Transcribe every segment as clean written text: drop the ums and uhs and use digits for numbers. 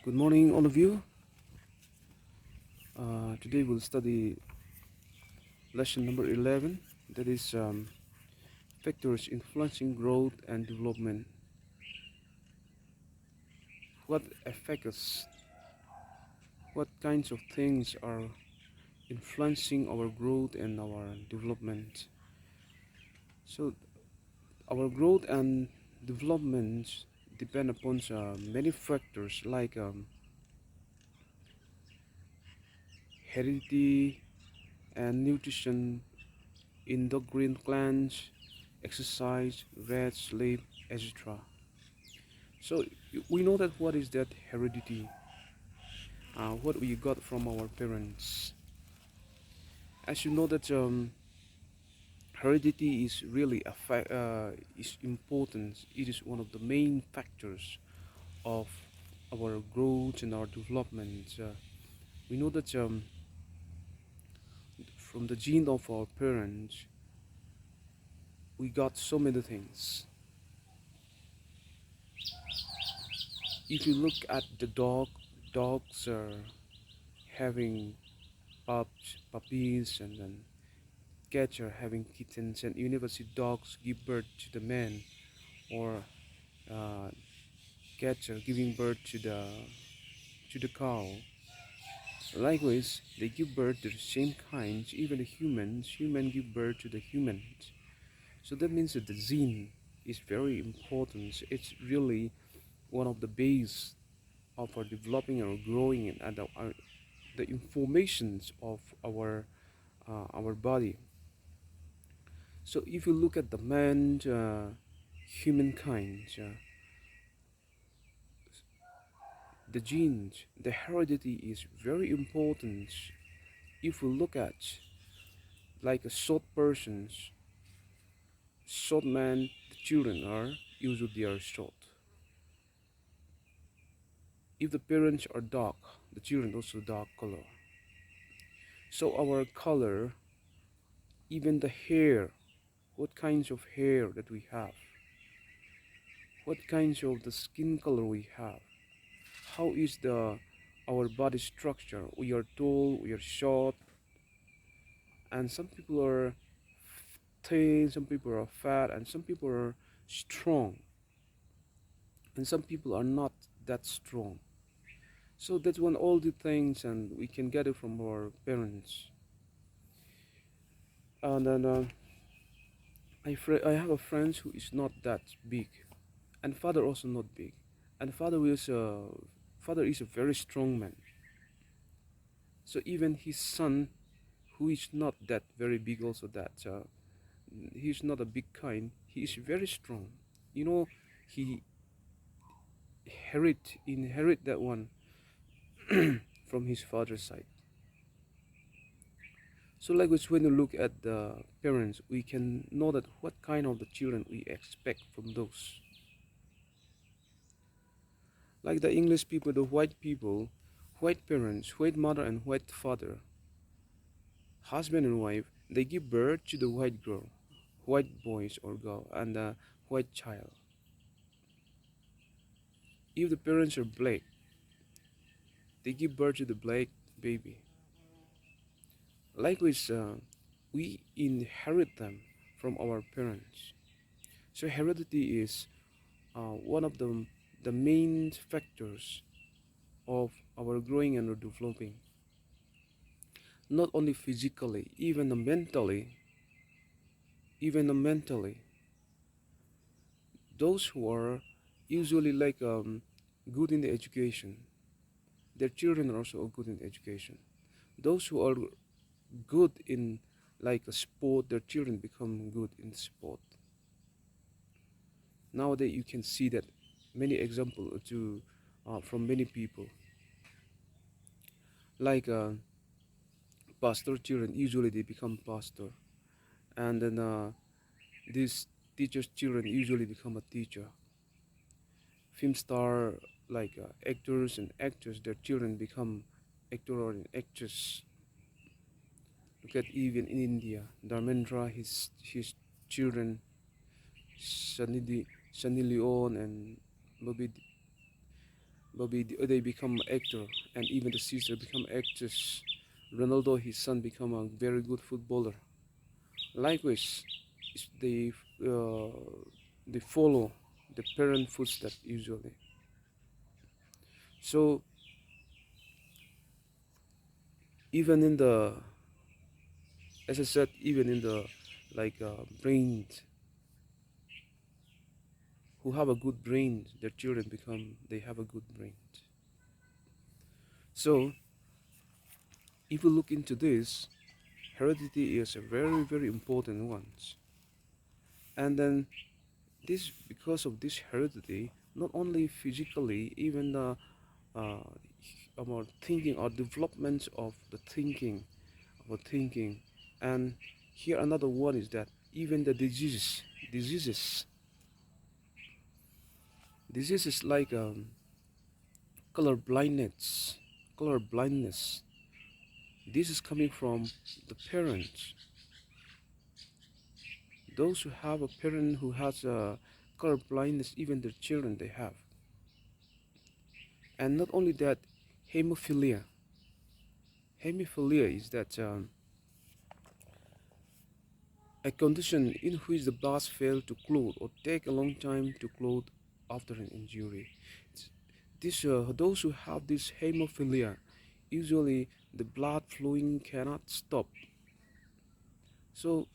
Good morning, all of you. Today we'll study lesson number 11, that is factors influencing growth and development. What affect us? What kinds of things are influencing our growth and our development? So, our growth and development depend upon many factors like heredity and nutrition, endocrine glands, exercise, rest, sleep, etc. So we know that what is that heredity, what we got from our parents. As you know that heredity is really is important. It is one of the main factors of our growth and our development. We know that from the gene of our parents, we got so many things. If you look at the dogs are having puppies, and then cats are having kittens, and you never see dogs give birth to the man, or uh, cats are giving birth to the cow. Likewise, they give birth to the same kinds. Even the human give birth to the humans. So that means that the gene is very important. It's really one of the base of our developing or growing and the informations of our body. So if you look at the man, humankind, the genes, the heredity is very important. If we look at like a short persons, short man, the children are usually they are short. If the parents are dark, the children also dark color. So our color, even the hair, what kinds of hair that we have, what kinds of the skin color we have, how is the our body structure. We are tall, we are short, and some people are thin, some people are fat, and some people are strong, and some people are not that strong. So that's one all the things, and we can get it from our parents. And then I have a friend who is not that big, and father also not big, and father is a very strong man. So even his son, who is not that very big, also that he's not a big kind, he is very strong. You know, he inherit that one from his father's side. So likewise, when you look at the parents, we can know that what kind of the children we expect from those. Like the English people, the white people, white parents, white mother and white father, husband and wife, they give birth to the white girl, white boys or girl, and a white child. If the parents are black, they give birth to the black baby. Likewise, we inherit them from our parents. So heredity is one of the main factors of our growing and developing. Not only physically, even mentally. Those who are usually like good in the education, their children are also good in education. Those who are good in like a sport, their children become good in sport. Nowadays you can see that many examples to from many people, like pastor children usually they become pastor, and then these teachers children usually become a teacher. Film star, like actors and actors, their children become actor or an actress. Look at even in India, Dharmendra, his children, Sunny Leon and Bobby, but they become actor, and even the sister become actress. Ronaldo, his son, become a very good footballer. Likewise, they uh, they follow the parent footsteps usually. So even in the, as I said, even in the brains, who have a good brain, their children become they have a good brain. So if you look into this, heredity is a very important one. And then this, because of this heredity, not only physically, even uh, our thinking or development of the thinking, our thinking. And here another one is that even the diseases diseases like color blindness color blindness, this is coming from the parents. Those who have a parent who has color blindness, even their children they have. And not only that, hemophilia. Hemophilia is that a condition in which the blood fails to clot or take a long time to clot after an injury. Those who have this hemophilia, usually the blood flowing cannot stop. So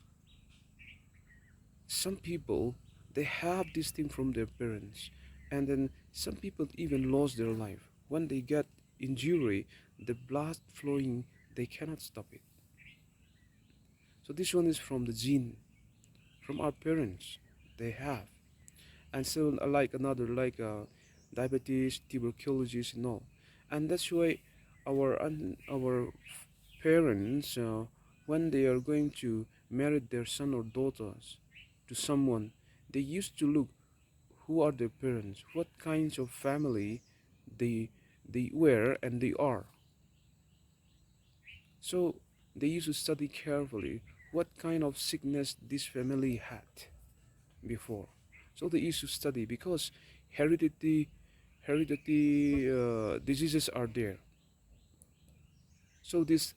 some people, they have this thing from their parents, and then some people even lost their life when they get injury. The blood flowing, they cannot stop it. So this one is from the gene, from our parents, they have. And so like another diabetes, tuberculosis and all. And that's why our parents, when they are going to marry their son or daughters to someone, they used to look who are their parents, what kinds of family they they were and they are. So they used to study carefully what kind of sickness this family had before. So they used to study because heredity diseases are there. So this,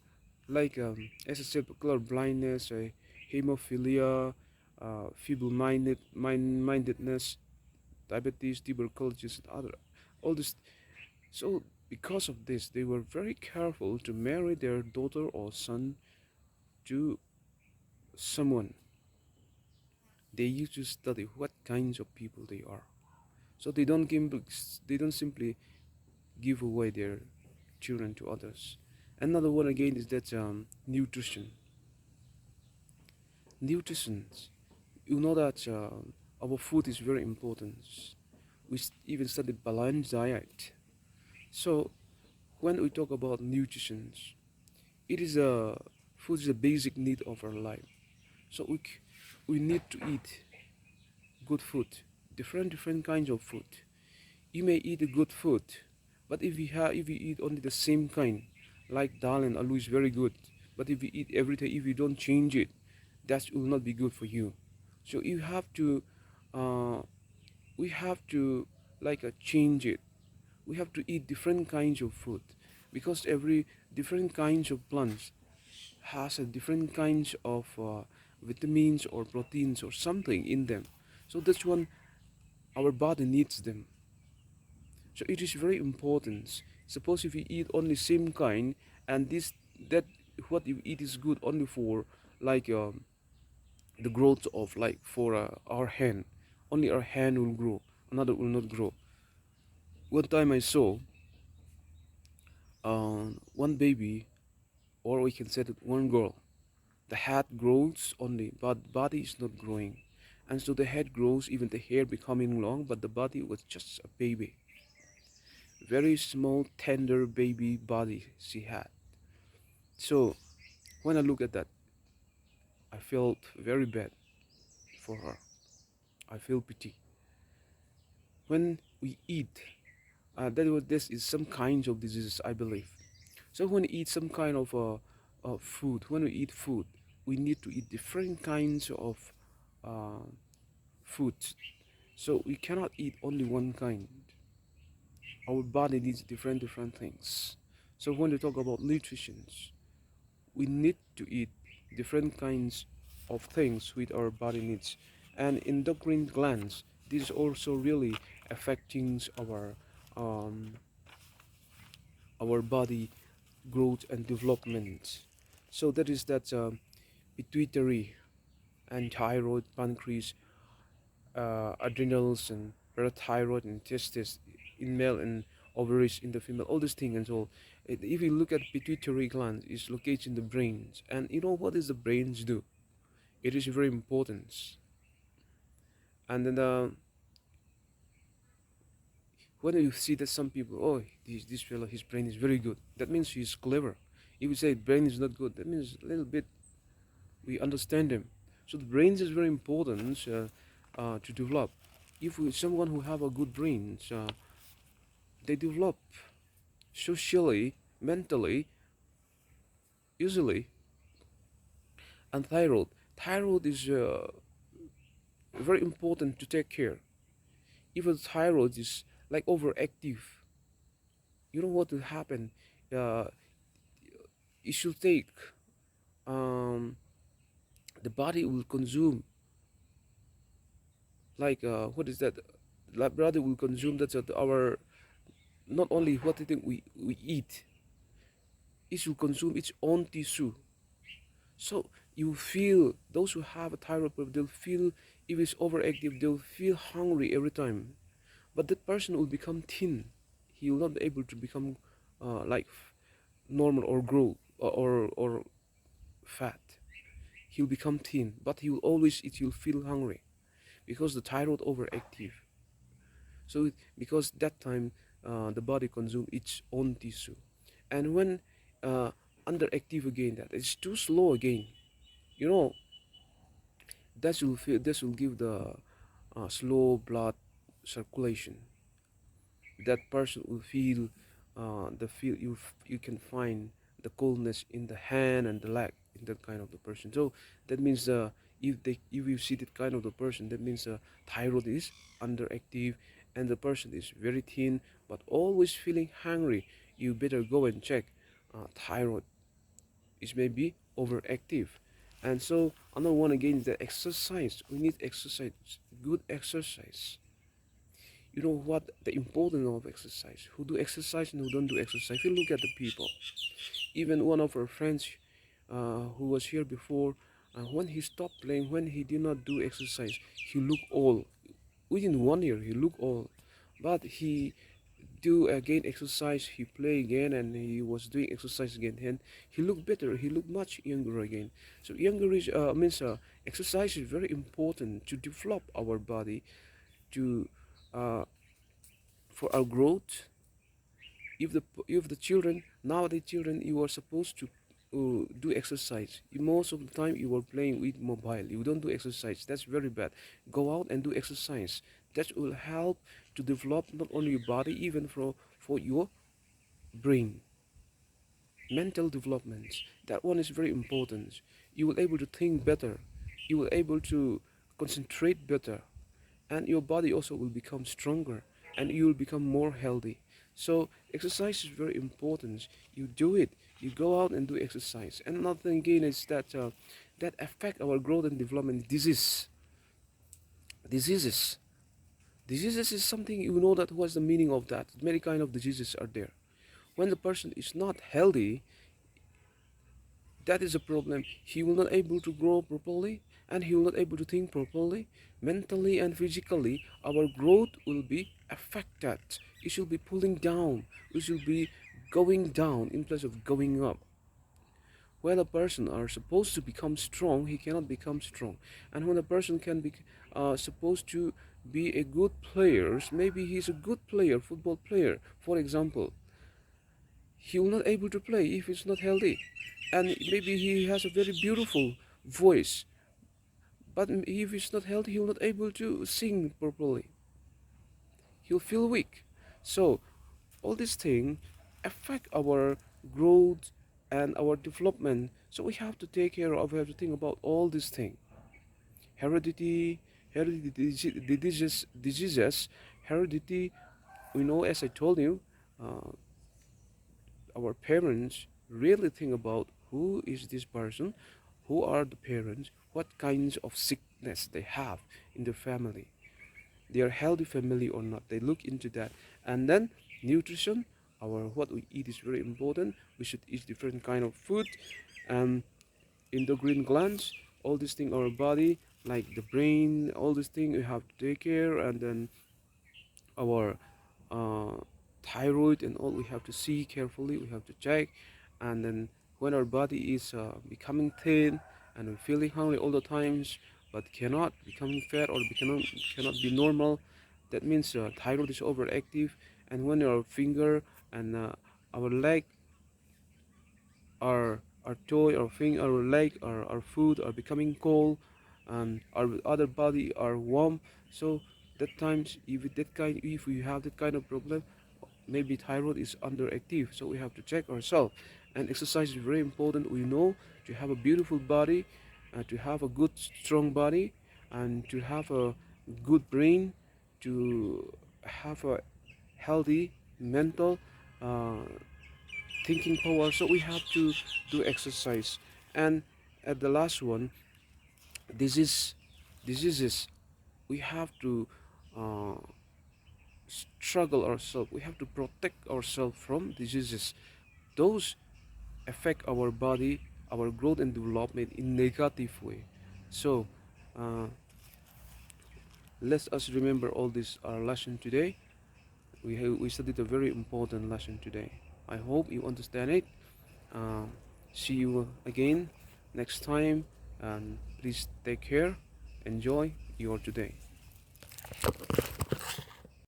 as I said, color blindness, hemophilia, mindedness, diabetes, tuberculosis, and other, all this. So because of this, they were very careful to marry their daughter or son to someone. They used to study what kinds of people they are. So they don't simply give away their children to others. Another one again is that nutrition. Nutrition. You know that our food is very important. Even study balanced diet. So when we talk about nutrition, it is a food is a basic need of our life. So we need to eat good food, different kinds of food. You may eat a good food, but if you eat only the same kind, like dal and aloo is very good, but if you eat every day, if you don't change it, that will not be good for you. So you have to, uh, we have to change it. We have to eat different kinds of food because every different kinds of plants has a different kinds of vitamins or proteins or something in them. So that's when our body needs them. So it is very important. Suppose if you eat only same kind, and this that what you eat is good only for like the growth of for our hand. Only our hand will grow, another will not grow. One time I saw one baby, or we can say that one girl. The head grows only, but body is not growing, and so the head grows, even the hair becoming long, but the body was just a baby. Very small, tender baby body she had. So when I look at that, I felt very bad for her. I feel pity. When we eat, this is some kinds of diseases, I believe. So when we eat some kind of food, when we eat food, we need to eat different kinds of food. So we cannot eat only one kind. our body needs different things. So when we talk about nutrition, we need to eat different kinds of things with our body needs. And endocrine glands, this is also really affecting um, our body growth and development. So that is that pituitary and thyroid, pancreas, adrenals and parathyroid and testes in male and ovaries in the female, all these things. And so if you look at pituitary gland, it's located in the brains. And you know what does the brains do? It is very important. And then when you see that some people, oh, this fellow, his brain is very good, that means he's clever. If you say brain is not good, that means a little bit we understand him. So the brains is very important to develop. If someone who have a good brains, they develop socially, mentally, easily. And thyroid is very important to take care. If the thyroid is like overactive, you know what will happen. uh, it should take um, the body will consume like what is that, the body will consume that's our, not only what I think we eat, it should consume its own tissue. So you feel those who have a thyroid problem, they'll feel, if it's overactive, they'll feel hungry every time. But that person will become thin. He will not be able to become like normal or grow or fat. He'll become thin, but he will always eat. He'll feel hungry because the thyroid overactive. So because that time the body consume its own tissue, and when uh, underactive again, that it's too slow again. You know, this will give the slow blood circulation. That person will feel the feel you can find the coldness in the hand and the leg in that kind of the person. So that means if you see that kind of the person, that means thyroid is underactive and the person is very thin but always feeling hungry. You better go and check thyroid is maybe overactive. And so another one again is the exercise. We need exercise, good exercise. You know what the importance of exercise, who do exercise and who don't do exercise. If you look at the people, even one of our friends who was here before, when he stopped playing, when he did not do exercise, he looked old. Within 1 year he looked old, but he do again exercise, he play again and he was doing exercise again, and he looked better, he looked much younger again. So younger is means exercise is very important to develop our body, to uh, for our growth. If the children, nowadays children, you are supposed to do exercise. Most of the time you are playing with mobile, you don't do exercise. That's very bad. Go out and do exercise. That will help to develop not only your body, even for your brain, mental development. That one is very important. You will able to think better, you will able to concentrate better, and your body also will become stronger and you will become more healthy. So exercise is very important. You do it, you go out and do exercise. And another thing again is that that affect our growth and development. Diseases diseases is something, you know, that what's the meaning of that. Many kind of diseases are there. When the person is not healthy, that is a problem. He will not able to grow properly and he will not able to think properly. Mentally and physically our growth will be affected. It should be pulling down, it should be going down in place of going up. When a person are supposed to become strong, he cannot become strong. And when a person can be supposed to be a good player, maybe he's a good player, football player for example, he will not able to play if he's not healthy. And maybe he has a very beautiful voice, but if he's not healthy, he will not able to sing properly. He'll feel weak. So all these things affect our growth and our development. So we have to take care of, we have to think about all these things. Heredity, heredity diseases, heredity we know, as I told you, uh, our parents really think about who is this person, who are the parents, what kinds of sickness they have in the family, they are healthy family or not. They look into that. And then nutrition, our what we eat is very important. We should eat different kind of food, and endocrine glands, all these things our body, like the brain, all these things we have to take care. And then our uh, thyroid and all, we have to see carefully, we have to check. And then when our body is becoming thin and we're feeling hungry all the times but cannot becoming fat or cannot be normal, that means thyroid is overactive. And when our finger and our leg, our toe, our finger, our leg, our foot are becoming cold, and our other body are warm. So that times, if we have that kind of problem, maybe thyroid is underactive. So we have to check ourselves. And exercise is very important. We know, to have a beautiful body, to have a good strong body, and to have a good brain, to have a healthy mental uh, thinking power. So we have to do exercise. And at the last one, this is diseases, we have to uh, struggle ourselves, we have to protect ourselves from diseases. Those affect our body, our growth and development in negative way. So uh, let us remember all this our lesson today. We studied a very important lesson today. I hope you understand it. uh, See you again next time, and please take care. Enjoy your today.